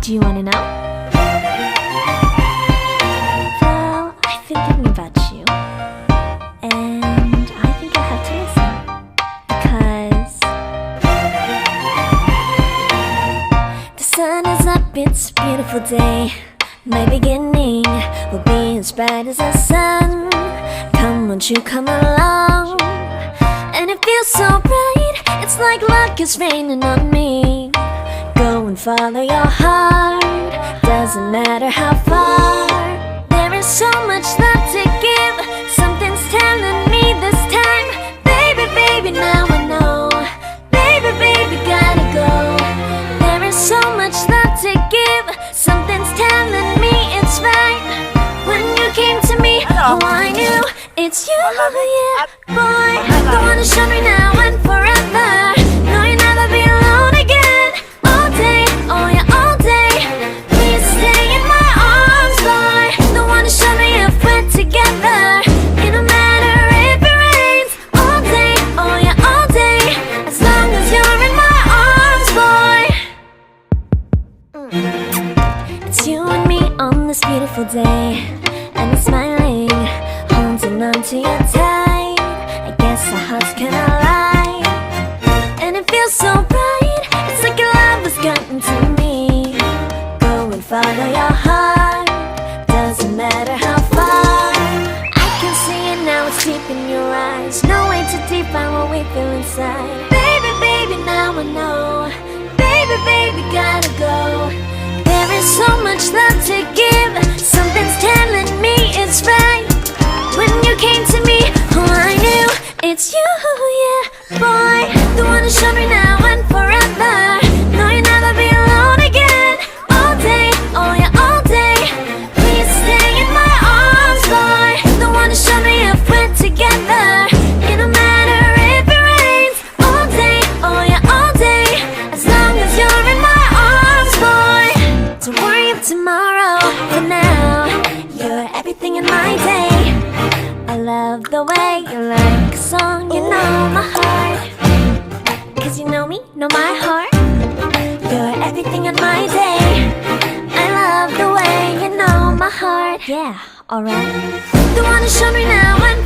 Do you wanna know? Well, I've been thinking about you, and I think I'll have to listen. Because the sun is up, it's a beautiful day. My beginning will be as bright as the sun. Come, won't you come along? And it feels so bright, it's like luck is raining on me. Go and follow your heart, doesn't matter how far. There is so much love to give, something's telling me this time. Baby, baby, now I know. Baby, baby, gotta go. There is so much love to give, something's telling me it's right. When you came to me, oh, I knew it's you, yeah, boy. The one to show me now and forever. No, you'll never be alone again. All day, oh yeah, all day. Please stay in my arms, boy. The one to show me if we're together. It don't matter if it rains. All day, oh yeah, all day. As long as you're in my arms, boy. It's you and me on this beautiful day, and I'm smiling, holding on to you tight. I guess our hearts cannot lie, and it feels so bright. It's like your love has gotten to me. Go and follow your heart, doesn't matter how far. I can see it now, it's deep in your eyes. No way to define what we feel inside. Baby, baby, now I know. Baby, baby, gotta go. There is so much love to give, something's telling me it's right. When you came to me, oh, I knew it's you, yeah, boy. The one to show me now and forever. No, you'll never be alone again. All day, oh yeah, all day. Please stay in my arms, boy. The one to show me if we're together. It don't matter if it rains. All day, oh yeah, all day. As long as you're in my arms, boy. Don't worry of tomorrow, for now you're everything in my day. I love the way you like a song, you know my heart. Cause you know me, know my heart. You're everything in my day. I love the way you know my heart. Yeah, alright. The one to show me now and